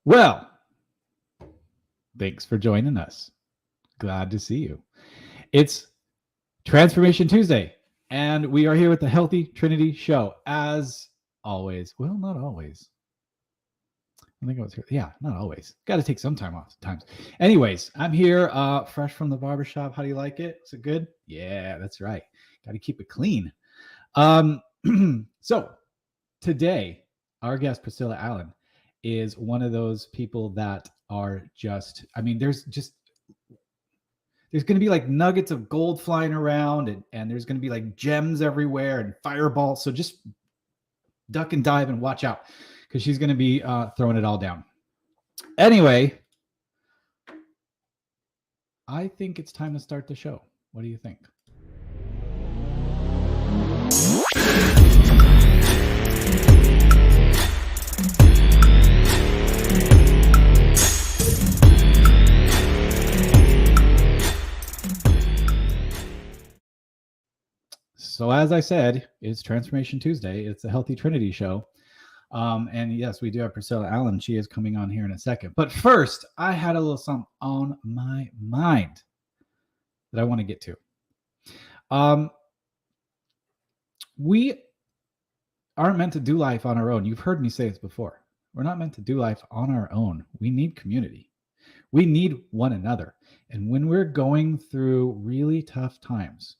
Well, thanks for joining us. Glad to see you. It's Transformation Tuesday, and we are here with the Healthy Trinity Show, as always. Well, not always. I think I was here. Yeah, not always. Got to take some time off sometimes. Anyways, I'm here fresh from the barbershop. How do you like it? Is it good? Yeah, that's right. Got to keep it clean. So today, our guest, Priscilla Allen, is one of those people that are just, I mean, there's going to be like nuggets of gold flying around, and there's going to be like gems everywhere and fireballs. So just duck and dive and watch out, because she's going to be throwing it all down. Anyway, I think it's time to start the show. What do you think? So as I said, it's Transformation Tuesday. It's a Healthy Trinity Show. And yes, we do have Priscilla Allen. She is coming on here in a second. But first, I had a little something on my mind that I want to get to. We aren't meant to do life on our own. You've heard me say this before. We're not meant to do life on our own. We need community. We need one another. And when we're going through really tough times,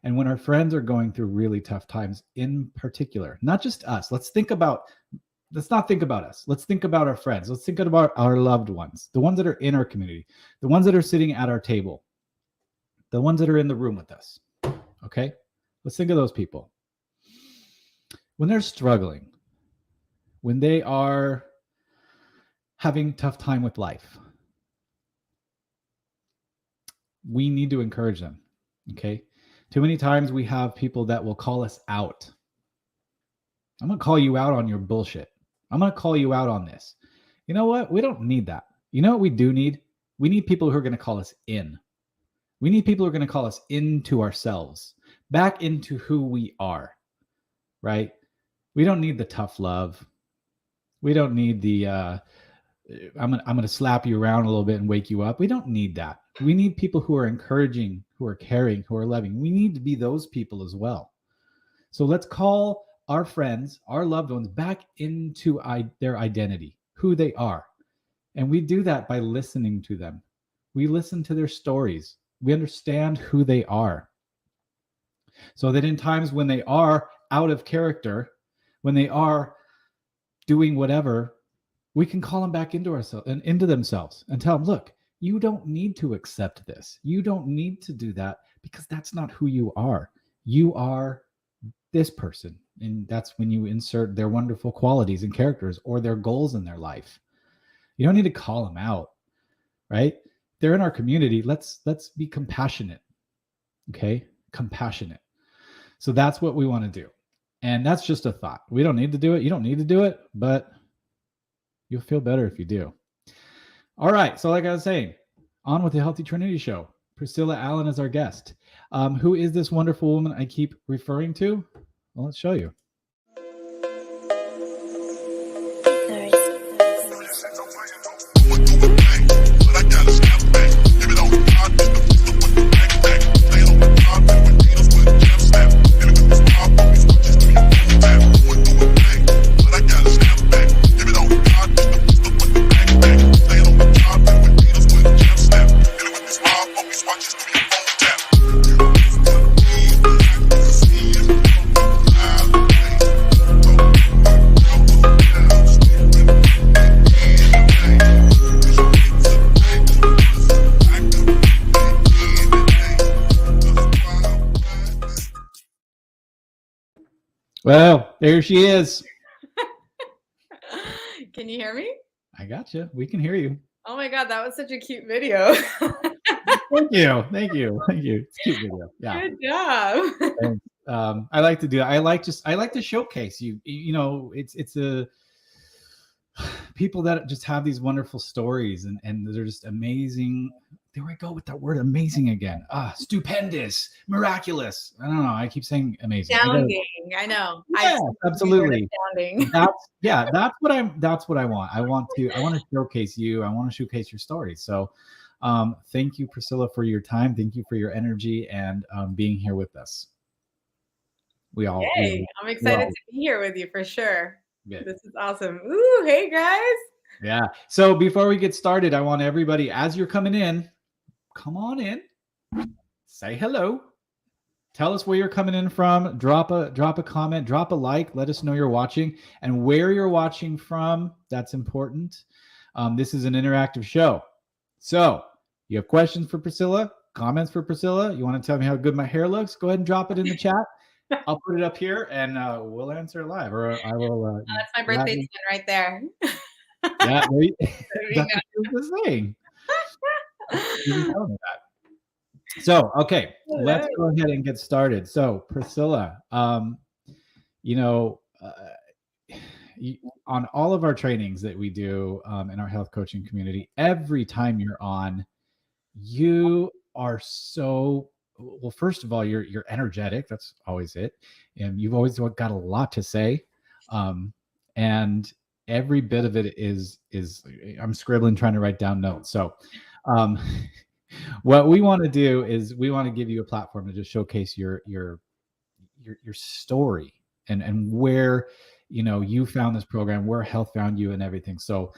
and when our friends are going through really tough times in particular, not just us, let's not think about us. Let's think about our friends. Let's think about our loved ones, the ones that are in our community, the ones that are sitting at our table, the ones that are in the room with us. Okay? Let's think of those people. When they're struggling, when they are having a tough time with life, we need to encourage them. Okay? Too many times we have people that will call us out. I'm going to call you out on your bullshit. I'm going to call you out on this. You know what? We don't need that. You know what we do need? We need people who are going to call us in. We need people who are going to call us into ourselves, back into who we are, right? We don't need the tough love. We don't need the, I'm going to slap you around a little bit and wake you up. We don't need that. We need people who are encouraging, who are caring, who are loving. We need to be those people as well. So let's call our friends, our loved ones, back into their identity, who they are. And we do that by listening to them. We listen to their stories. We understand who they are. So that in times when they are out of character, when they are doing whatever, we can call them back into ourselves and into themselves and tell them, look, you don't need to accept this. You don't need to do that, because that's not who you are. You are this person. And that's when you insert their wonderful qualities and characters or their goals in their life. You don't need to call them out, right? They're in our community. Let's be compassionate. Okay? Compassionate. So that's what we want to do. And that's just a thought. We don't need to do it. You don't need to do it, but you'll feel better if you do. All right. So like I was saying, on with the Healthy Trinity Show. Priscilla Allen is our guest. Who is this wonderful woman I keep referring to? Well, let's show you. Well, there she is. Can you hear me? I got you. We can hear you. Oh my God, that was such a cute video. Thank you. It's a cute video. Yeah. Good job. And, I like to do. I like to showcase you. You know, it's a people that just have these wonderful stories and they're just amazing. There we go with that word amazing again. Stupendous, miraculous. I don't know. I keep saying amazing. Astounding. I know. Yeah, absolutely. Astounding. That's what I want. I want to showcase you. I want to showcase your story. So thank you, Priscilla, for your time. Thank you for your energy and being here with us. Yay. I'm excited to be here with you for sure. Good. This is awesome. Ooh, hey guys. Yeah. So before we get started, I want everybody, as you're coming in, come on in, say hello, tell us where you're coming in from, drop a comment, drop a like, let us know you're watching and where you're watching from. That's important. This is an interactive show. So you have questions for Priscilla, comments for Priscilla, you want to tell me how good my hair looks, go ahead and drop it in the chat. I'll put it up here and we'll answer live, or I will. That's my birthday twin right there. Yeah, that's what I was saying. So, okay, let's go ahead and get started. So, Priscilla, on all of our trainings that we do in our health coaching community, every time you're on, you are so well. First of all, you're energetic. That's always it, and you've always got a lot to say, and every bit of it is I'm scribbling, trying to write down notes. So what we want to do is we want to give you a platform to just showcase your story and where you found this program, where health found you and everything. So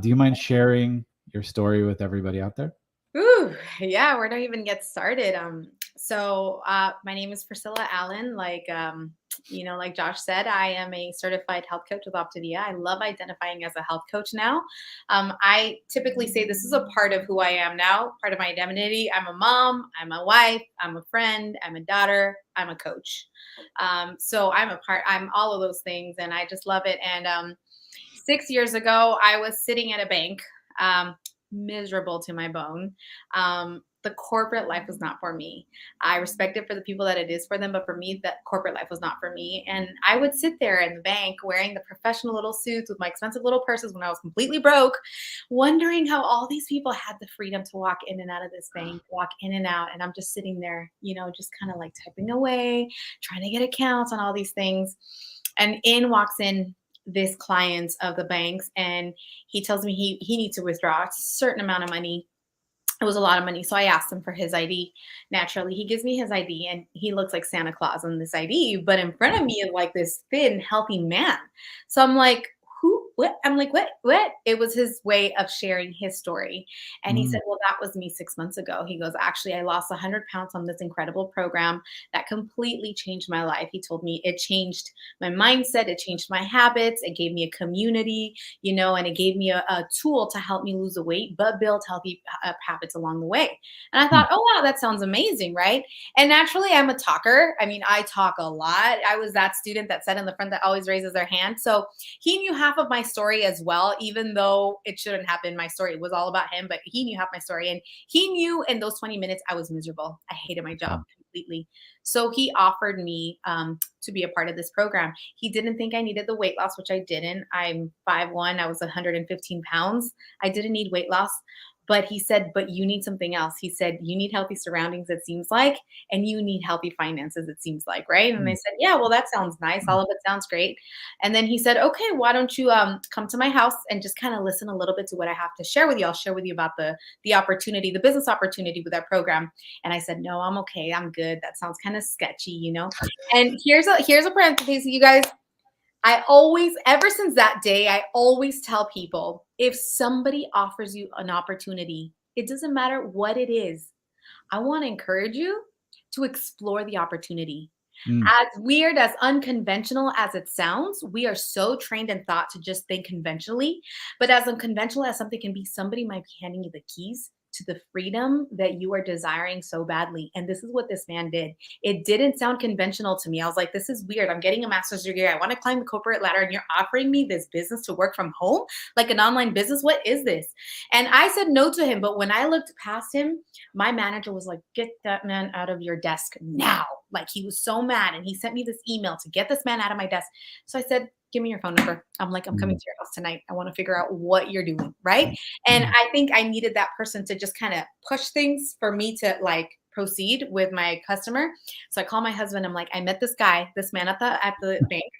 do you mind sharing your story with everybody out there? Ooh, yeah, where do I even get started? So my name is Priscilla Allen. Like Josh said, I am a certified health coach with Optavia. I love identifying as a health coach now. I typically say this is a part of who I am now, part of my identity. I'm a mom, I'm a wife, I'm a friend, I'm a daughter, I'm a coach. So I'm all of those things, and I just love it. And 6 years ago, I was sitting at a bank. Miserable to my bone. The corporate life was not for me. I respect it for the people that it is for them, but for me, that corporate life was not for me. And I would sit there in the bank wearing the professional little suits with my expensive little purses when I was completely broke, wondering how all these people had the freedom to walk in and out of this bank, walk in and out. And I'm just sitting there, just kind of like typing away, trying to get accounts on all these things. And in walks in this client of the banks, and he tells me he needs to withdraw a certain amount of money. It was a lot of money. So I asked him for his ID. Naturally, he gives me his ID, and he looks like Santa Claus on this ID, but in front of me is like this thin, healthy man. So I'm like, who, what? I'm like, what? It was his way of sharing his story. And he said, well, that was me 6 months ago. He goes, actually, I lost 100 pounds on this incredible program that completely changed my life. He told me it changed my mindset. It changed my habits. It gave me a community, and it gave me a tool to help me lose the weight, but build healthy habits along the way. And I thought, oh, wow, that sounds amazing, right? And naturally, I'm a talker. I mean, I talk a lot. I was that student that sat in the front that always raises their hand. So he knew half of my story as well, even though it shouldn't have been my story. It was all about him, but he knew half my story. And he knew in those 20 minutes, I was miserable. I hated my job completely. So he offered me to be a part of this program. He didn't think I needed the weight loss, which I didn't. I'm 5'1". I was 115 pounds. I didn't need weight loss. But he said, but you need something else. He said, you need healthy surroundings, it seems like, and you need healthy finances, it seems like, right? And I said, yeah, well, that sounds nice. All of it sounds great. And then he said, okay, why don't you come to my house and just kind of listen a little bit to what I have to share with you. I'll share with you about the opportunity, the business opportunity with that program. And I said, no, I'm okay. I'm good. That sounds kind of sketchy, And here's a parenthesis, you guys. I always, ever since that day, I always tell people, if somebody offers you an opportunity, it doesn't matter what it is. I want to encourage you to explore the opportunity. As weird, as unconventional as it sounds, we are so trained and taught to just think conventionally. But as unconventional as something can be, somebody might be handing you the keys to the freedom that you are desiring so badly. And this is what this man did. It didn't sound conventional to me. I was like, this is weird. I'm getting a master's degree. I want to climb the corporate ladder, and you're offering me this business to work from home, like an online business. What is this? And I said no to him. But when I looked past him, my manager was like, get that man out of your desk now. Like, he was so mad. And he sent me this email to get this man out of my desk. So I said, give me your phone number. I'm like, I'm coming to your house tonight. I want to figure out what you're doing. Right. And I think I needed that person to just kind of push things for me to like proceed with my customer. So I call my husband. I'm like, I met this man at the bank.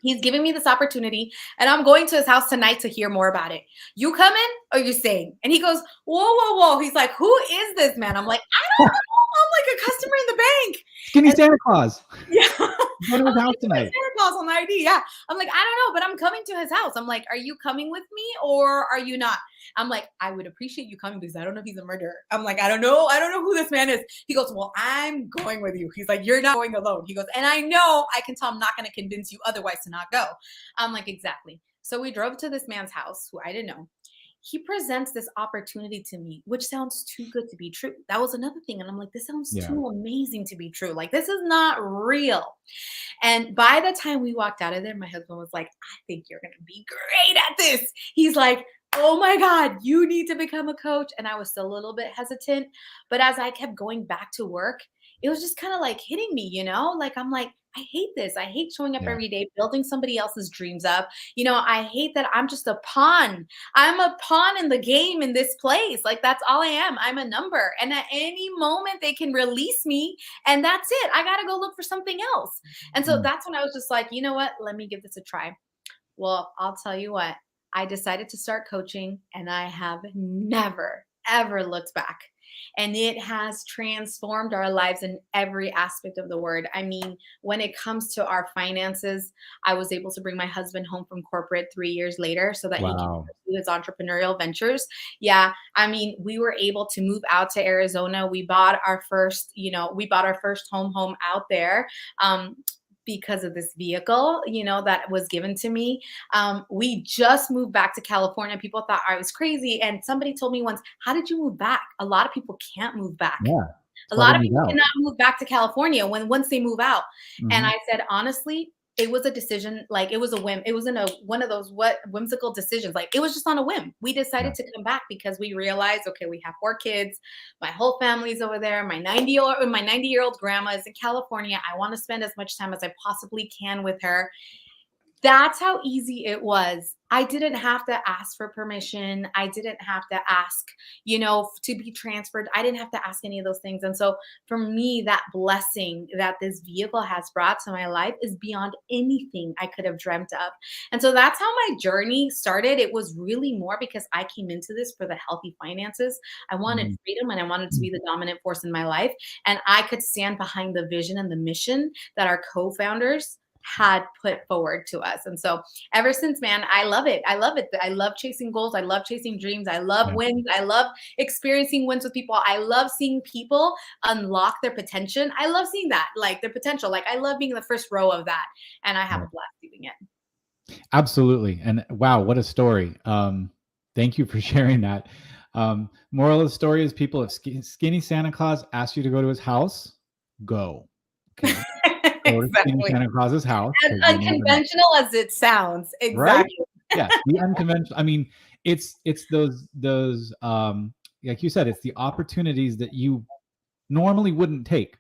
He's giving me this opportunity and I'm going to his house tonight to hear more about it. You coming or you staying? And he goes, whoa, whoa, whoa. He's like, who is this man? I'm like, I don't know. I'm like a customer in the bank. Skinny Santa Claus. Yeah. Go to his house tonight. Santa Claus on the ID. Yeah. I'm like, I don't know, but I'm coming to his house. I'm like, are you coming with me or are you not? I'm like, I would appreciate you coming because I don't know if he's a murderer. I'm like, I don't know. I don't know who this man is. He goes, well, I'm going with you. He's like, you're not going alone. He goes, and I know I can tell I'm not going to convince you otherwise to not go. I'm like, exactly. So we drove to this man's house who I didn't know. He presents this opportunity to me, which sounds too good to be true. That was another thing. And I'm like, this sounds too amazing to be true. Like, this is not real. And by the time we walked out of there, my husband was like, I think you're going to be great at this. He's like, oh my God, you need to become a coach. And I was still a little bit hesitant. But as I kept going back to work, it was just kind of like hitting me, you know, like, I'm like, I hate this. I hate showing up every day, building somebody else's dreams up. You know, I hate that I'm just a pawn. I'm a pawn in the game in this place. Like, that's all I am. I'm a number. And at any moment they can release me and that's it. I got to go look for something else. And so that's when I was just like, you know what? Let me give this a try. Well, I'll tell you what, I decided to start coaching and I have never, ever looked back. And it has transformed our lives in every aspect of the word. I mean, when it comes to our finances, I was able to bring my husband home from corporate 3 years later so that he can pursue his entrepreneurial ventures. Yeah. I mean, we were able to move out to Arizona. We bought our first home out there. Because of this vehicle, you know, that was given to me. We just moved back to California. People thought I was crazy. And somebody told me once, how did you move back? A lot of people can't move back. Yeah. A lot of people cannot move back to California once they move out. And I said, honestly, it was a decision. Like, it was a whim. It wasn't one of those whimsical decisions. Like, it was just on a whim. We decided to come back because we realized, okay, we have 4 kids. My whole family's over there. My 90-year-old grandma is in California. I want to spend as much time as I possibly can with her. That's how easy it was. I didn't have to ask for permission. I didn't have to ask, you know, to be transferred. I didn't have to ask any of those things. And so for me, that blessing that this vehicle has brought to my life is beyond anything I could have dreamt of. And so that's how my journey started. It was really more because I came into this for the healthy finances. I wanted freedom and I wanted to be the dominant force in my life. And I could stand behind the vision and the mission that our co-founders had put forward to us. And so ever since, man, I love it. I love it. I love chasing goals. I love chasing dreams. I love wins. I love experiencing wins with people. I love seeing people unlock their potential. I love seeing that, like their potential. Like, I love being in the first row of that. And I have a blast doing it. Absolutely. And wow, what a story. Thank you for sharing that. Moral of the story is, people, if Skinny Santa Claus asks you to go to his house, go. Okay. Exactly. Santa Claus's house. As unconventional as it sounds. Exactly. Right? Yeah. The unconventional. I mean, it's those like you said, it's the opportunities that you normally wouldn't take.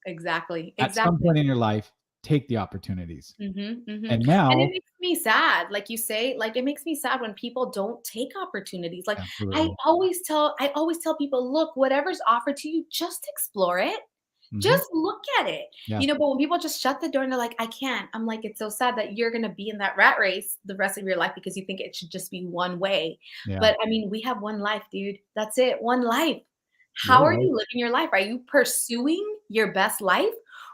Exactly. At some point in your life, take the opportunities. And now, and it makes me sad, like you say, like, it makes me sad when people don't take opportunities. Like, I always tell people, look, whatever's offered to you, just explore it. Just look at it, you know, but when people just shut the door and they're like, I can't, I'm like, it's so sad that you're going to be in that rat race the rest of your life because you think it should just be one way. But I mean, we have one life, dude. That's it. One life. How are you living your life? Are you pursuing your best life?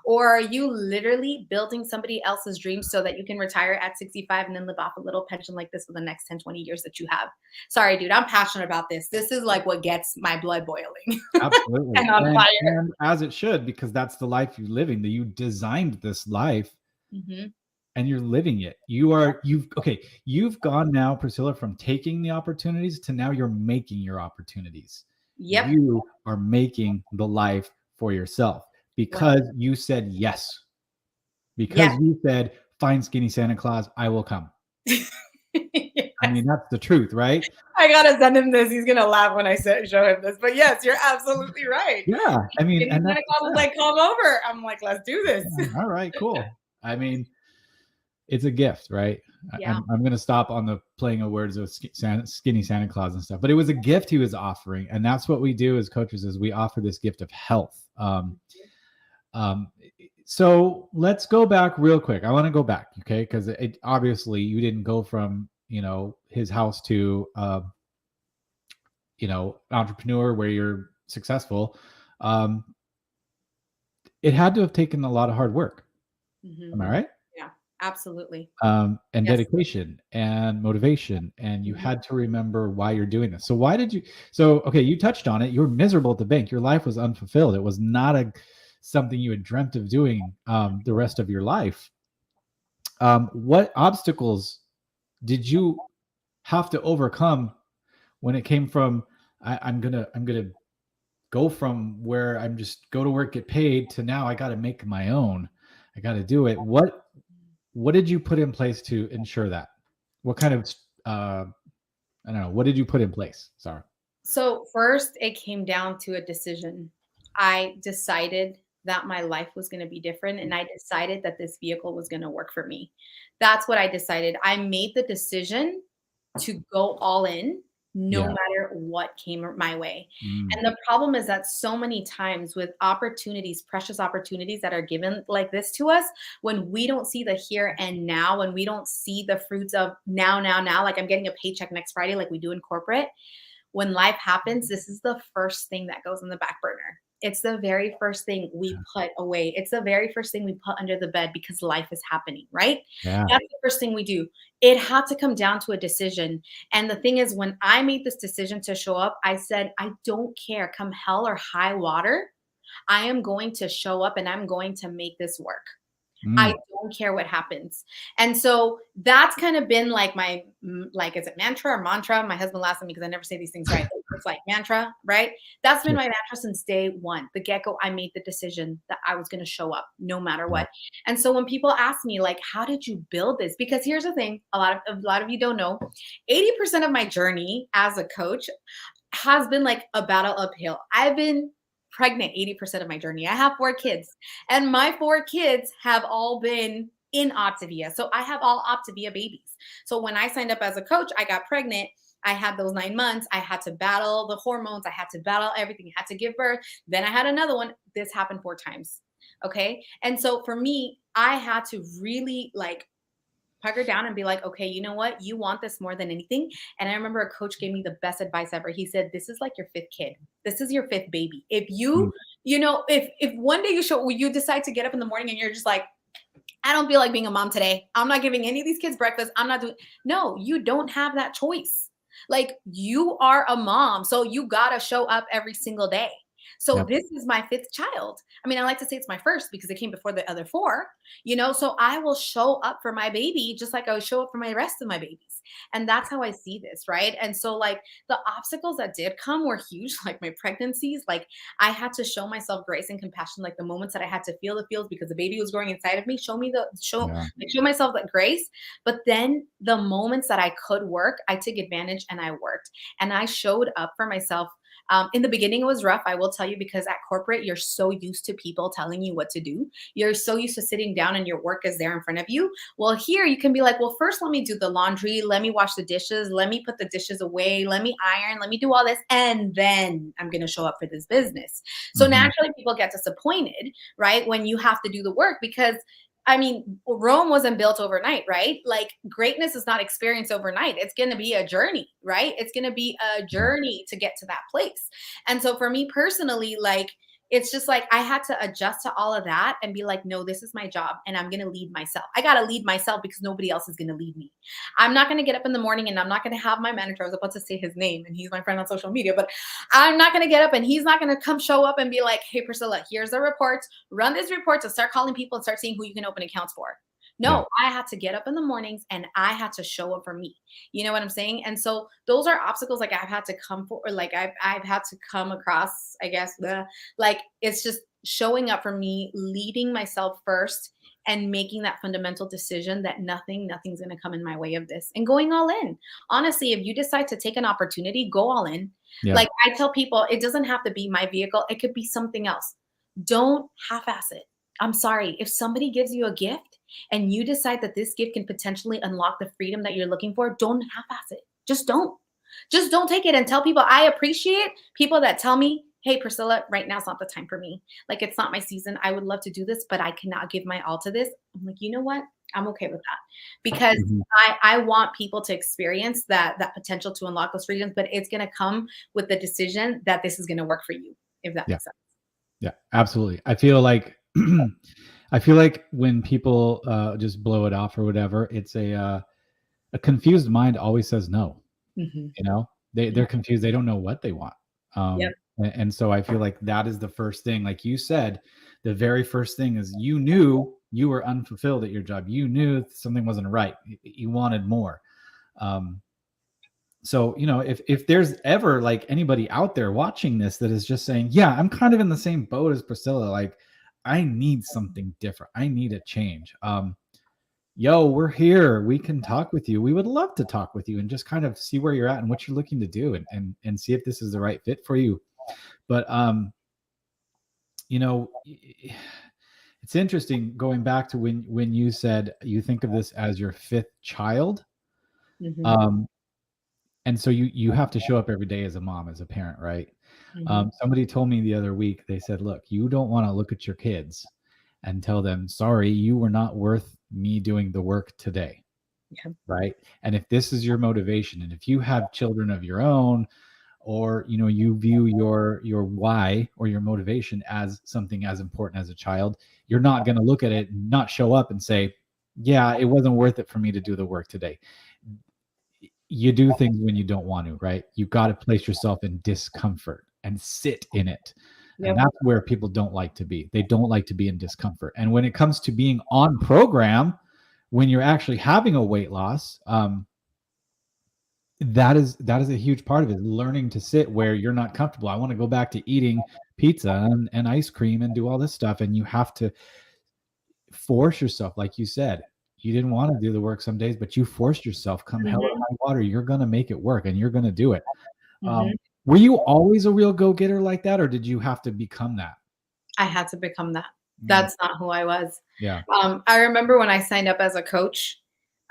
Or are you literally building somebody else's dreams so that you can retire at 65 and then live off a little pension like this for the next 10, 20 years that you have? Sorry, dude, I'm passionate about this. This is like what gets my blood boiling. Absolutely. And on fire. And as it should, because that's the life you're living, that you designed this life and you're living it. You've gone now, Priscilla, from taking the opportunities to now you're making your opportunities. Yep. You are making the life for yourself. Because you said yes. Because you said, find Skinny Santa Claus, I will come. I mean, that's the truth, right? I gotta send him this. He's gonna laugh when I show him this. But yes, you're absolutely right. Yeah, I mean, and Santa Claus was like, come over. I'm like, let's do this. All right, cool. I mean, it's a gift, right? Yeah. I'm going to stop on the playing of words of skinny Santa Claus and stuff, but it was a gift he was offering, and that's what we do as coaches is we offer this gift of health. Um, so let's go back real quick. I want to go back, okay? Because it obviously you didn't go from his house to entrepreneur where you're successful. It had to have taken a lot of hard work. Am I right? Yeah, absolutely. And Yes. dedication and motivation, and you Mhm. had to remember why you're doing this. So why did you? So okay, you touched on it. You were miserable at the bank. Your life was unfulfilled. It was not something you had dreamt of doing the rest of your life. What obstacles did you have to overcome when it came from I'm gonna go from where I'm just go to work, get paid, to now I got to make my own. I got to do it. What did you put in place to ensure that? What kind of I don't know. What did you put in place? Sorry. So first, it came down to a decision. I decided that my life was going to be different, and I decided that this vehicle was going to work for me. That's what I decided. I made the decision to go all in no Yeah. matter what came my way. Mm. And the problem is that so many times with opportunities, precious opportunities that are given like this to us, when we don't see the here and now, when we don't see the fruits of now, like I'm getting a paycheck next Friday, like we do in corporate, when life happens, this is the first thing that goes on the back burner. It's the very first thing we put away. It's the very first thing we put under the bed because life is happening, right? Yeah. That's the first thing we do. It had to come down to a decision. And the thing is, when I made this decision to show up, I said, I don't care, come hell or high water. I am going to show up and I'm going to make this work. I Mm. don't care what happens. And so that's kind of been like my, like, is it mantra or mantra? My husband laughs at me because I never say these things right. It's like mantra, right? That's been Sure. my mantra since day one. The get go, I made the decision that I was going to show up no matter Yeah. what. And so when people ask me, like, how did you build this? Because here's the thing, a lot of you don't know, 80% of my journey as a coach has been like a battle uphill. I've been pregnant 80% of my journey. I have 4 kids, and my 4 kids have all been in Optavia. So I have all Optavia babies. So when I signed up as a coach, I got pregnant. I had those 9 months. I had to battle the hormones. I had to battle everything. I had to give birth. Then I had another one. This happened 4 times. Okay. And so for me, I had to really like pucker down and be like, okay, you know what? You want this more than anything. And I remember a coach gave me the best advice ever. He said, this is like your 5th kid. This is your 5th baby. If Mm. you, if one day you decide to get up in the morning and you're just like, I don't feel like being a mom today. I'm not giving any of these kids breakfast. I'm not doing, no, you don't have that choice. Like you are a mom. So you got to show up every single day. So Yep. this is my 5th child. I mean, I like to say it's my first because it came before the other 4, so I will show up for my baby just like I would show up for my rest of my babies. And that's how I see this, right? And so like the obstacles that did come were huge, like my pregnancies, like I had to show myself grace and compassion, like the moments that I had to feel the feels because the baby was growing inside of me, Yeah. show myself that grace. But then the moments that I could work, I took advantage and I worked and I showed up for myself. In the beginning, it was rough, I will tell you, because at corporate, you're so used to people telling you what to do. You're so used to sitting down and your work is there in front of you. Well, here you can be like, well, first, let me do the laundry. Let me wash the dishes. Let me put the dishes away. Let me iron. Let me do all this. And then I'm going to show up for this business. So Mhm. naturally, people get disappointed, right? When you have to do the work because I mean, Rome wasn't built overnight, right? Like greatness is not experienced overnight. It's going to be a journey, right? It's going to be a Yeah. journey to get to that place. And so for me personally, like, it's just like I had to adjust to all of that and be like, no, this is my job and I'm going to lead myself. I got to lead myself because nobody else is going to lead me. I'm not going to get up in the morning and I'm not going to have my manager. I was about to say his name and he's my friend on social media, but I'm not going to get up and he's not going to come show up and be like, hey, Priscilla, here's the reports. Run these reports and start calling people and start seeing who you can open accounts for. Yeah. No, I had to get up in the mornings and I had to show up for me. You know what I'm saying? And so those are obstacles like I've had to come for, or like I've had to come across, I guess, like it's just showing up for me, leading myself first and making that fundamental decision that nothing's going to come in my way of this and going all in. Honestly, if you decide to take an opportunity, go all in. Yeah. Like I tell people, it doesn't have to be my vehicle. It could be something else. Don't half-ass it. I'm sorry. If somebody gives you a gift, and you decide that this gift can potentially unlock the freedom that you're looking for, don't half-ass it. Just don't. Just don't take it, and tell people. I appreciate people that tell me, hey, Priscilla, right now's not the time for me. Like, it's not my season. I would love to do this, but I cannot give my all to this. I'm like, you know what? I'm okay with that, because Mhm. I want people to experience that potential to unlock those freedoms, but it's going to come with the decision that this is going to work for you, if that Yeah. makes sense. Yeah, absolutely. I feel like I feel like when people just blow it off or whatever, it's a confused mind always says no. Mhm. You know, they're Yeah. confused. They don't know what they want. Yep. And so I feel like that is the first thing. Like you said, the very first thing is you knew you were unfulfilled at your job. You knew something wasn't right. You wanted more. Um, so if there's ever like anybody out there watching this that is just saying, yeah, I'm kind of in the same boat as Priscilla, like I need something different, I need a change, yo, we're here, we can talk with you, we would love to talk with you and just kind of see where you're at and what you're looking to do, and see if this is the right fit for you. But it's interesting going back to when you said you think of this as your fifth child. Mhm. um and so you have to show up every day as a mom, as a parent, right? Mhm. Somebody told me the other week, they said, look, you don't want to look at your kids and tell them, sorry, you were not worth me doing the work today, Yeah. right? And if this is your motivation, and if you have children of your own, or you view your why or your motivation as something as important as a child, you're not going to look at it and not show up and say, yeah, it wasn't worth it for me to do the work today. You do things when you don't want to, right? You got to place yourself in discomfort and sit in it. And Yep. that's where people don't like to be. They don't like to be in discomfort. And when it comes to being on program, when you're actually having a weight loss, that is a huge part of it. Learning to sit where you're not comfortable. I want to go back to eating pizza and ice cream and do all this stuff. And you have to force yourself, like you said. You didn't want to do the work some days, but you forced yourself. Come hell or Mhm. high water, you're going to make it work, and you're going to do it. Mhm. Were you always a real go-getter like that, or did you have to become that? I had to become that. Mm, That's not who I was. yeah. I remember when I signed up as a coach,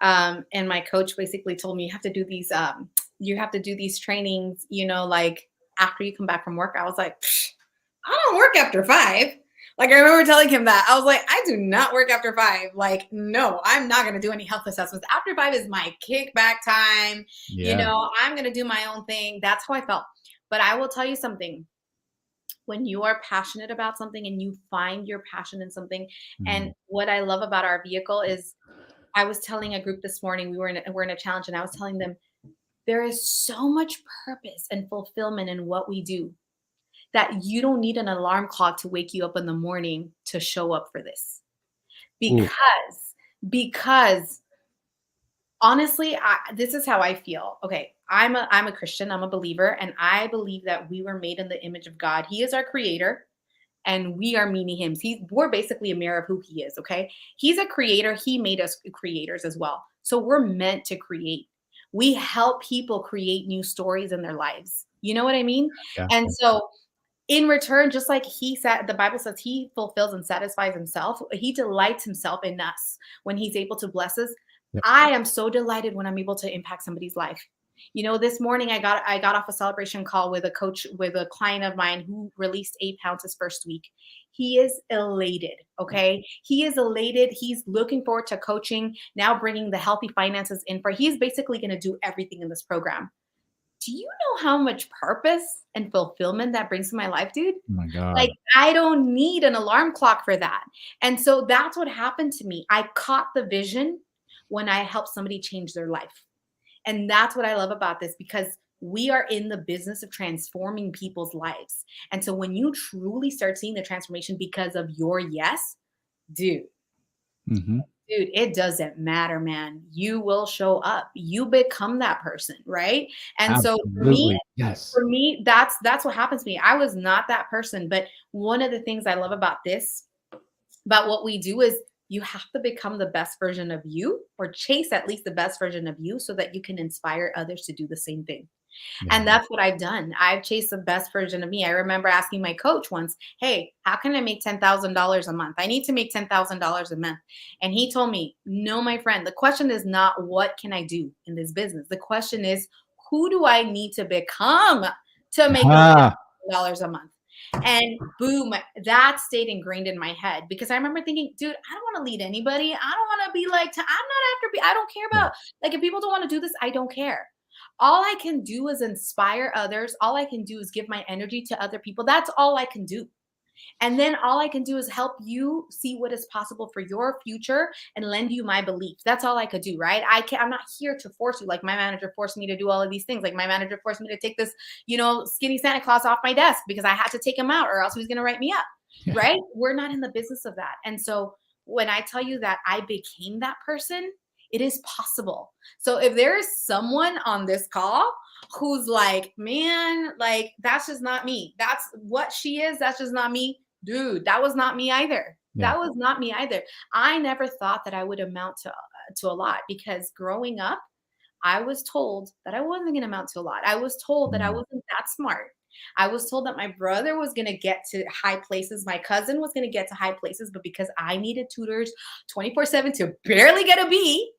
and my coach basically told me, you have to do these trainings, like after you come back from work. I was like, "Psh, I don't work after 5." Like, I remember telling him that. I was like, I do not work after 5. Like, no, I'm not going to do any health assessments. After 5 is my kickback time. Yeah. I'm going to do my own thing. That's how I felt. But I will tell you something. When you are passionate about something and you find your passion in something, and Mhm. what I love about our vehicle is, I was telling a group this morning, we're in a challenge, and I was telling them there is so much purpose and fulfillment in what we do, that you don't need an alarm clock to wake you up in the morning to show up for this. Ooh. Because honestly, this is how I feel. Okay, I'm a Christian, I'm a believer, and I believe that we were made in the image of God. He is our creator, and we are meaning him. We're basically a mirror of who he is. Okay, he's a creator. He made us creators as well. So we're meant to create. We help people create new stories in their lives. You know what I mean? Yeah. And so in return, just like he said, the Bible says he fulfills and satisfies himself. He delights himself in us when he's able to bless us. Yep. I am so delighted when I'm able to impact somebody's life. This morning I got off a celebration call with a client of mine who released 8 pounds his first week. He is elated. Okay, he is elated. He's looking forward to coaching now, bringing the healthy finances in for. He's basically going to do everything in this program. Do you know how much purpose and fulfillment that brings to my life, dude? Oh my Like, God. I don't need an alarm clock for that. And so that's what happened to me. I caught the vision when I helped somebody change their life. And that's what I love about this, because we are in the business of transforming people's lives. And so when you truly start seeing the transformation because of your yes, dude, Hmm. it doesn't matter, man. You will show up. You become that person, right? And so Absolutely. Yes. for me, that's what happens to me. I was not that person, but one of the things I love about what we do is, you have to become the best version of you, or chase at least the best version of you, so that you can inspire others to do the same thing. Yeah. And that's what I've done. I've chased the best version of me. I remember asking my coach once, hey, how can I make $10,000 a month? I need to make $10,000 a month. And he told me, no, my friend, the question is not what can I do in this business? The question is, who do I need to become to make those $10,000 a month? And boom, that stayed ingrained in my head because I remember thinking, dude, I don't want to lead anybody. I don't want to be like, I'm not after, I don't care about, like, if people don't want to do this, I don't care. All I can do is inspire others. All I can do is give my energy to other people. That's all I can do. And then all I can do is help you see what is possible for your future and lend you my belief. That's all I could do, right? I'm not here to force you. Like my manager forced me to do all of these things. Like my manager forced me to take this, skinny Santa Claus off my desk because I had to take him out or else he was going to write me up, right? We're not in the business of that. And so when I tell you that I became that person, it is possible. So if there is someone on this call who's like, man, like that's just not me. That's what she is. That's just not me. Dude, that was not me either. Yeah. That was not me either. I never thought that I would amount to a lot because growing up, I was told that I wasn't going to amount to a lot. I was told that I wasn't that smart. I was told that my brother was going to get to high places. My cousin was going to get to high places, but because I needed tutors 24/7 to barely get a B,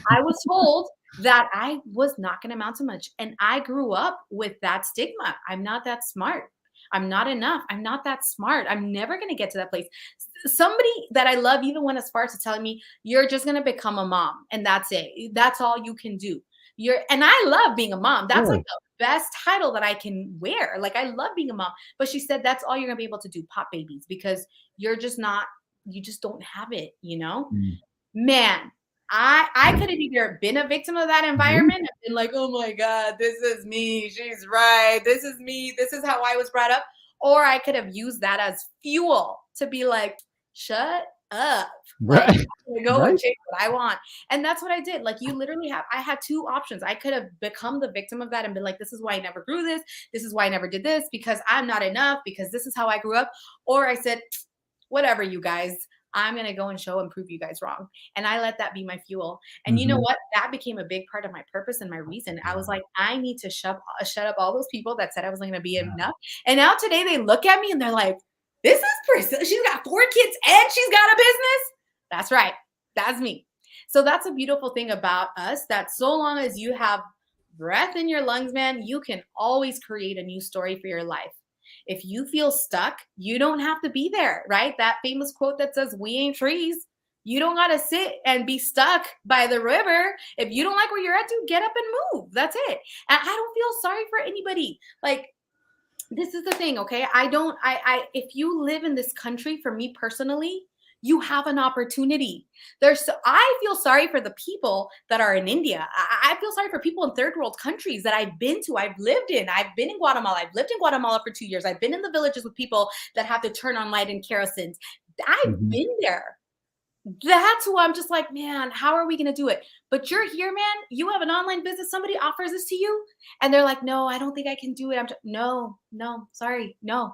I was told that I was not going to amount to much. And I grew up with that stigma. I'm not that smart. I'm not enough. I'm not that smart. I'm never going to get to that place. Somebody that I love even went as far as to telling me, you're just going to become a mom and that's it. That's all you can do. And I love being a mom. That's like the best title that I can wear. Like I love being a mom. But she said, that's all you're going to be able to do, pop babies, because you just don't have it, Man, I could have either been a victim of that environment and been like, oh my God, this is me. She's right. This is me. This is how I was brought up. Or I could have used that as fuel to be like, shut up. Like, I'm gonna go and chase what I want. And that's what I did. Like I had two options. I could have become the victim of that and been like, this is why I never grew this. This is why I never did this because I'm not enough because this is how I grew up. Or I said, whatever, you guys, I'm going to go and show and prove you guys wrong. And I let that be my fuel. And you know what? That became a big part of my purpose and my reason. I was like, I need to shut up all those people that said I wasn't going to be enough. And now today they look at me and they're like, this is Priscilla. She's got 4 kids and she's got a business. That's right. That's me. So that's a beautiful thing about us, that so long as you have breath in your lungs, man, you can always create a new story for your life. If you feel stuck, you don't have to be there, right? That famous quote that says, we ain't trees. You don't got to sit and be stuck by the river. If you don't like where you're at, dude, get up and move. That's it. And I don't feel sorry for anybody. Like, this is the thing, okay? If you live in this country, for me personally, you have an opportunity. I feel sorry for the people that are in India. I feel sorry for people in third world countries that I've been to, I've lived in. I've been in Guatemala. I've lived in Guatemala for 2 years. I've been in the villages with people that have to turn on light and kerosene. I've been there. That's who I'm just like, man, how are we going to do it? But you're here, man. You have an online business. Somebody offers this to you and they're like, no, I don't think I can do it. No, sorry. No,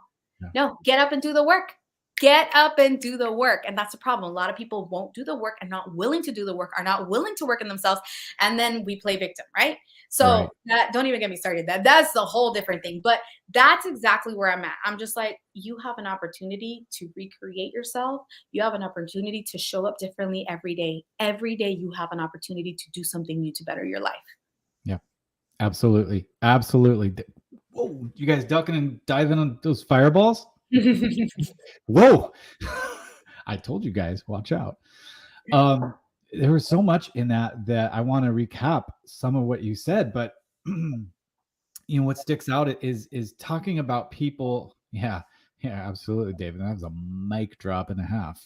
get up and do the work. Get up and do the work. And that's the problem. A lot of people won't do the work and not willing to do the work, are not willing to work in themselves. And then we play victim, right? So don't even get me started. That's the whole different thing. But that's exactly where I'm at. I'm just like, you have an opportunity to recreate yourself. You have an opportunity to show up differently every day. Every day you have an opportunity to do something new to better your life. Yeah, absolutely. Absolutely. Whoa, you guys ducking and diving on those fireballs? Whoa. I told you guys, watch out. There was so much in that I want to recap some of what you said, but what sticks out is talking about people. Yeah, absolutely, David. That was a mic drop and a half.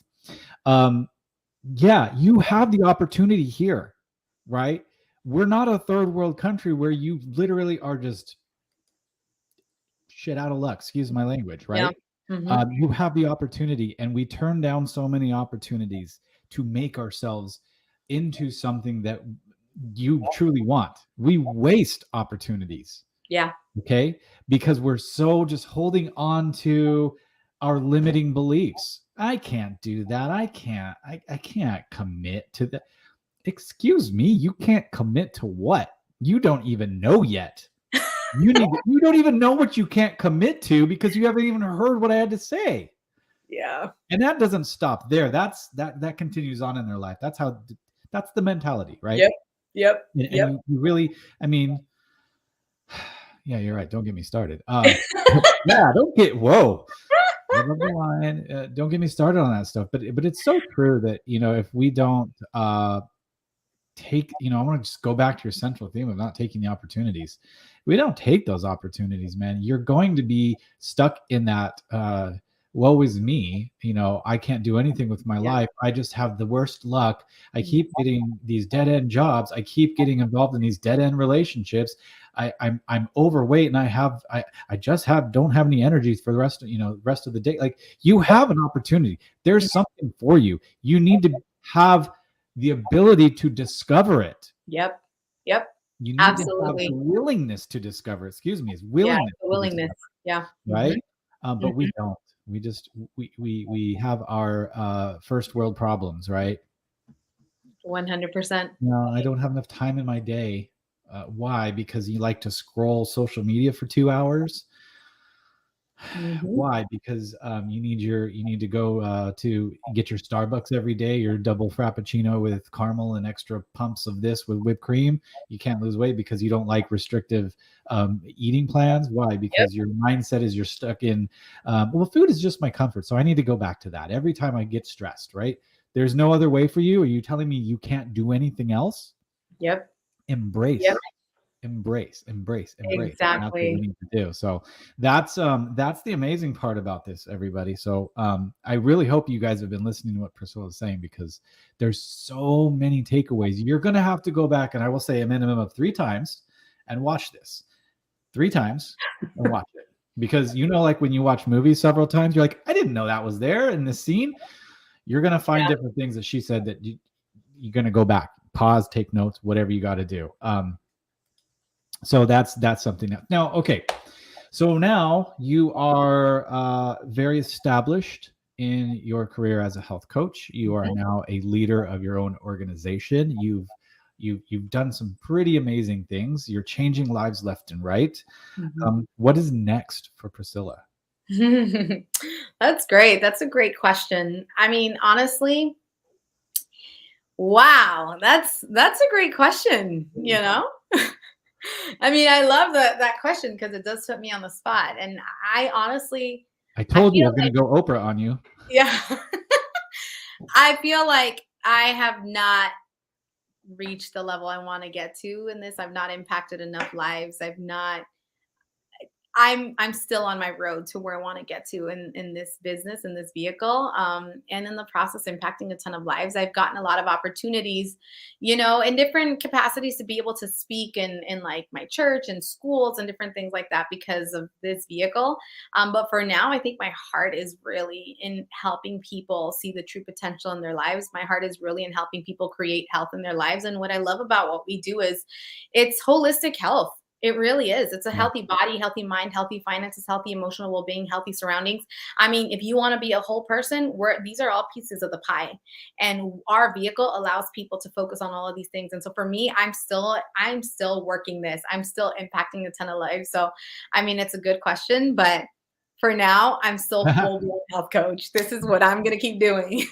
Yeah, you have the opportunity here, right? We're not a third world country where you literally are just shit out of luck. Excuse my language, right? Yeah. You have the opportunity, and we turn down so many opportunities to make ourselves into something that you truly want. We waste opportunities. Yeah. Okay. Because we're so just holding on to our limiting beliefs. I can't do that. I can't commit to that. Excuse me. You can't commit to what? You don't even know yet. You don't even know what you can't commit to because you haven't even heard what I had to say. Yeah. And that doesn't stop there. That continues on in their life. That's the mentality, right? Yep. Yep. And Yep. you really, I mean, yeah, you're right. Don't get me started. Yeah, don't get whoa. I love the line. Don't get me started on that stuff. But it's so true that if we don't take, I want to just go back to your central theme of not taking the opportunities. We don't take those opportunities, man. You're going to be stuck in that woe is me. I can't do anything with my Yeah. life. I just have the worst luck. I keep getting these dead end jobs. I keep getting involved in these dead end relationships. I'm overweight and I just don't have any energies for the rest of the day. Like, you have an opportunity. There's something for you. You need to have the ability to discover it. Yep. Yep. You need to have the willingness to discover. Excuse me, is willingness. Yeah, the willingness. Yeah. Right. But we don't. We just we have our first world problems, right? 100%. No, I don't have enough time in my day. Why? Because you like to scroll social media for 2 hours. Why? Because you need to go to get your Starbucks every day, your double frappuccino with caramel and extra pumps of this with whipped cream. You can't lose weight because you don't like restrictive eating plans. Why? Because your mindset is you're stuck in well, food is just my comfort, so I need to go back to that every time I get stressed. Right? There's no other way for you. Are you telling me you can't do anything else? Yep. Embrace. Yep. Embrace. Exactly. That's what we need to do. So that's the amazing part about this, everybody. So I really hope you guys have been listening to what Priscilla is saying, because there's so many takeaways. You're going to have to go back, and I will say a minimum of 3 times and watch this 3 times and watch it, because like when you watch movies several times, you're like, I didn't know that was there in this scene. You're going to find different things that she said that you're going to go back, pause, take notes, whatever you got to do. So that's something else. Now, okay. So now you are very established in your career as a health coach. You are now a leader of your own organization. You've done some pretty amazing things. You're changing lives left and right. What is next for Priscilla? That's great. That's a great question. I mean, honestly, wow, that's a great question, I mean, I love that question because it does put me on the spot. And I honestly, I told you I was going to go Oprah on you. Yeah. I feel like I have not reached the level I want to get to in this. I've not impacted enough lives. I'm still on my road to where I want to get to in this business, in this vehicle, and in the process impacting a ton of lives. I've gotten a lot of opportunities, in different capacities to be able to speak in like my church and schools and different things like that because of this vehicle. But for now, I think my heart is really in helping people see the true potential in their lives. My heart is really in helping people create health in their lives. And what I love about what we do is it's holistic health. It really is. It's a healthy body, healthy mind, healthy finances, healthy emotional well-being, healthy surroundings. I mean, if you want to be a whole person, these are all pieces of the pie. And our vehicle allows people to focus on all of these things. And so for me, I'm still working this. I'm still impacting a ton of lives. So, I mean, it's a good question, but for now, I'm still full-blown health coach. This is what I'm going to keep doing.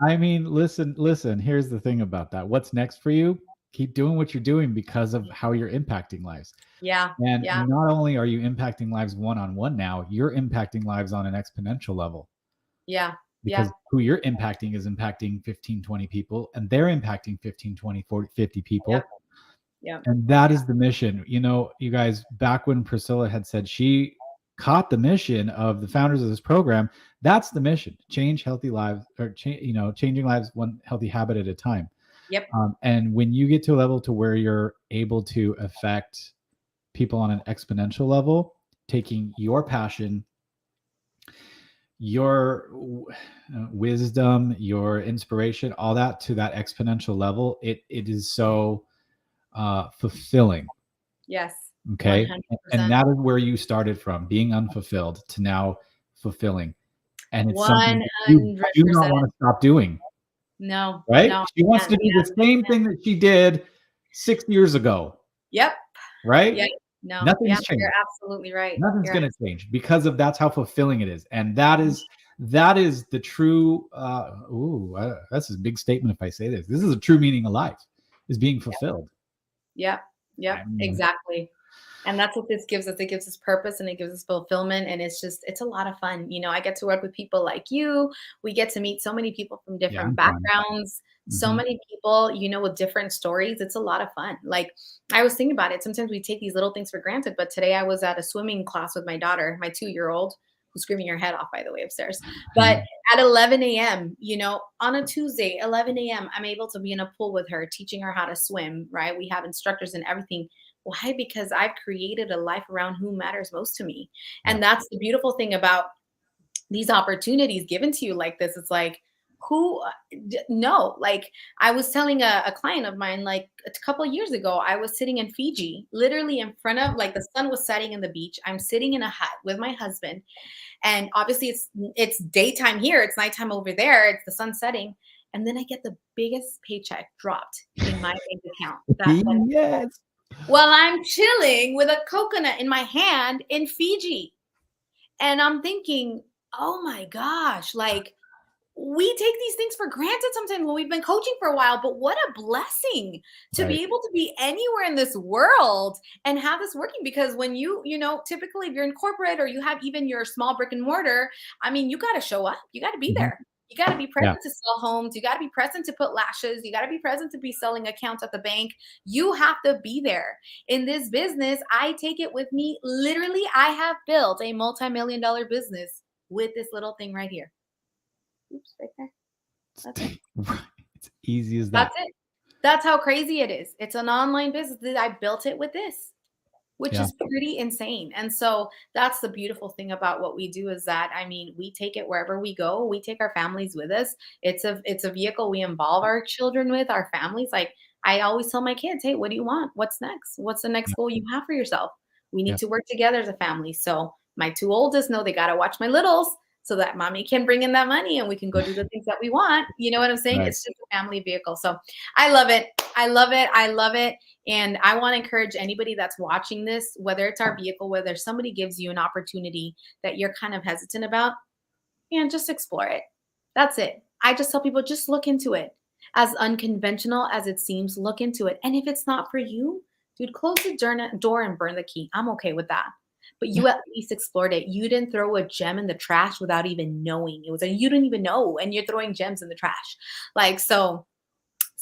I mean, listen, here's the thing about that. What's next for you? Keep doing what you're doing because of how you're impacting lives. Yeah. And not only are you impacting lives one-on-one now, you're impacting lives on an exponential level. Yeah. Because who you're impacting is impacting 15, 20 people, and they're impacting 15, 20, 40, 50 people. Yeah. And that is the mission. You guys, back when Priscilla had said she caught the mission of the founders of this program, that's the mission: change healthy lives, or changing lives one healthy habit at a time. Yep. And when you get to a level to where you're able to affect people on an exponential level, taking your passion, your wisdom, your inspiration, all that to that exponential level, it is so fulfilling. Yes. Okay. 100%. And that is where you started from, being unfulfilled to now fulfilling. And it's something you do not want to stop doing. No. Right? No, she wants to do the same thing that she did 6 years ago. Yep. Right? Yep. No. Yeah, Nothing's changed. you're absolutely right. Nothing's You're going to change because of that's how fulfilling it is. And that is the true that's a big statement if I say this. This is a true meaning of life, is being fulfilled. Yep. Yep. I mean, Exactly. And that's what this gives us. It gives us purpose and it gives us fulfillment. And it's a lot of fun. I get to work with people like you. We get to meet so many people from yeah, different I'm fine. backgrounds, so Mhm. many people, with different stories. It's a lot of fun. Like I was thinking about it. Sometimes we take these little things for granted. But today I was at a swimming class with my daughter, my 2-year-old, who's screaming her head off, by the way, upstairs. But at 11 a.m., on a Tuesday, 11 a.m., I'm able to be in a pool with her, teaching her how to swim, right? We have instructors and everything. Why? Because I've created a life around who matters most to me. Yeah. And that's the beautiful thing about these opportunities given to you like this. It's like, who, no, like I was telling a client of mine, like a couple of years ago, I was sitting in Fiji, literally in front of, like, the sun was setting in the beach. I'm sitting in a hut with my husband. And obviously it's daytime here. It's nighttime over there. It's the sun setting. And then I get the biggest paycheck dropped in my bank account. Yes. While I'm chilling with a coconut in my hand in Fiji. And I'm thinking, oh my gosh, like we take these things for granted sometimes when we've been coaching for a while, but what a blessing to Right. be able to be anywhere in this world and have this working. Because when typically if you're in corporate or you have even your small brick and mortar, I mean, you got to show up, you got to be Mhm. there. You got to be Yeah. present to sell homes. You got to be present to put lashes. You got to be present to be selling accounts at the bank. You have to be there. In this business, I take it with me. Literally, I have built a multi-million-dollar business with this little thing right here. Oops, right there. That's it. Right. It's easy as that. That's it. That's how crazy it is. It's an online business that I built it with this, which Yeah. is pretty insane. And so that's the beautiful thing about what we do is that, I mean, we take it wherever we go. We take our families with us. It's a vehicle we involve our children with, our families. Like I always tell my kids, hey, what do you want? What's next? What's the next Yeah. goal you have for yourself? We need Yeah. to work together as a family. So my 2 oldest know they got to watch my littles so that mommy can bring in that money and we can go do the things that we want. You know what I'm saying? Right. It's just a family vehicle. So I love it. I love it. I love it. And I want to encourage anybody that's watching this, whether it's our vehicle, whether somebody gives you an opportunity that you're kind of hesitant about, and just explore it. That's it. I just tell people, just look into it. As unconventional as it seems, look into it. And if it's not for you, dude, close the door and burn the key. I'm okay with that. But Yeah. you at least explored it. You didn't throw a gem in the trash without even knowing. You didn't even know, and you're throwing gems in the trash. Like, so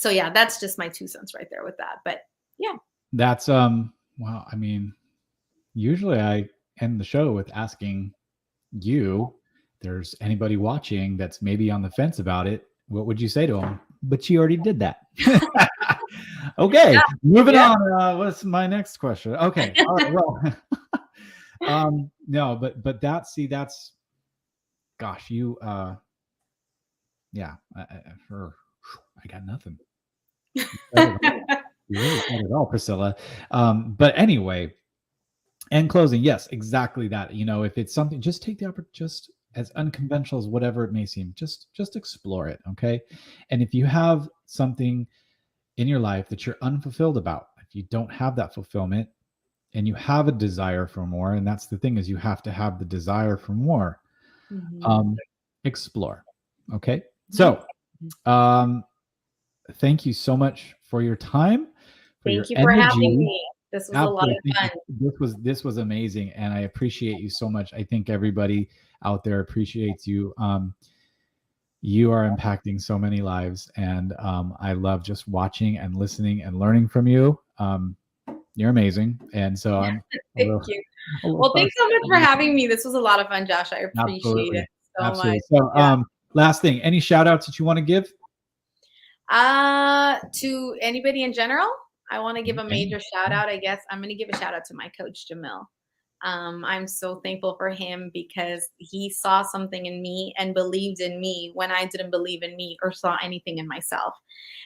yeah, that's just my 2 cents right there with that. But yeah. That's wow. I mean, usually I end the show with asking you, there's anybody watching that's maybe on the fence about it, what would you say to them? But you already did that. Okay, Yeah. moving Yeah. on. What's my next question? Okay, all right. Well, no, but that's gosh, you yeah, I got nothing. You said it all. You really said it all, Priscilla. But anyway, and closing, yes, exactly that. If it's something, just take the opportunity, just as unconventional as whatever it may seem, just explore it, okay? And if you have something in your life that you're unfulfilled about, if you don't have that fulfillment and you have a desire for more, and that's the thing, is you have to have the desire for more, Mhm. explore, okay? Mhm. So, thank you so much for your time, for your Thank you for having energy. me. This was a lot Absolutely. of Thank you. fun. This was amazing, and I appreciate you so much. I think everybody out there appreciates you. You are impacting so many lives, and I love just watching and listening and learning from you. You're amazing, and so I'm a Thank little, you. a little Well, thanks so much for frustrated. having me. This was a lot of fun, Josh. I appreciate it Absolutely, so much. absolutely. So, Yeah. last thing, any shout outs that you want to give? To anybody in general, I want to give a Any? major shout out. I guess I'm going to give a shout out to my coach, Jamil. I'm so thankful for him because he saw something in me and believed in me when I didn't believe in me or saw anything in myself.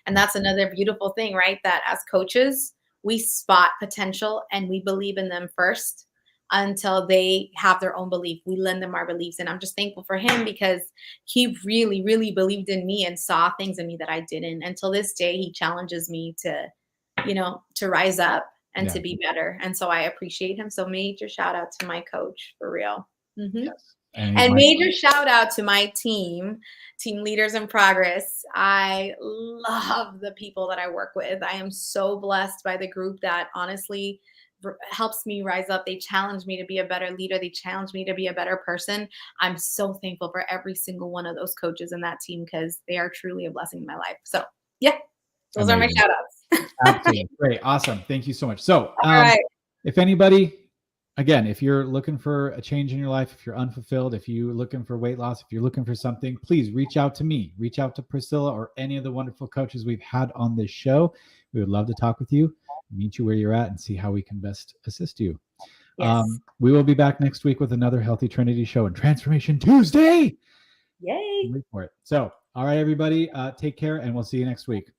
And Yeah. that's another beautiful thing, right? That as coaches, we spot potential and we believe in them first until they have their own belief. We lend them our beliefs. And I'm just thankful for him because he really, really believed in me and saw things in me that I didn't. Until this day, he challenges me to rise up and to be better. And so I appreciate him. So major shout out to my coach, for real. Yes. And major shout out to my team leaders in progress. I love the people that I work with. I am so blessed by the group that honestly helps me rise up. They challenge me to be a better leader. They challenge me to be a better person. I'm so thankful for every single one of those coaches in that team because they are truly a blessing in my life. So yeah, those are my shout outs. Absolutely. Great. Awesome. Thank you so much. So All right. if anybody, again, if you're looking for a change in your life, if you're unfulfilled, if you're looking for weight loss, if you're looking for something, please reach out to me, reach out to Priscilla or any of the wonderful coaches we've had on this show. We would love to talk with you, meet you where you're at, and see how we can best assist you. Yes. We will be back next week with another Healthy Trinity show and Transformation Tuesday. Yay. Wait for it. So, all right, everybody, take care, and we'll see you next week.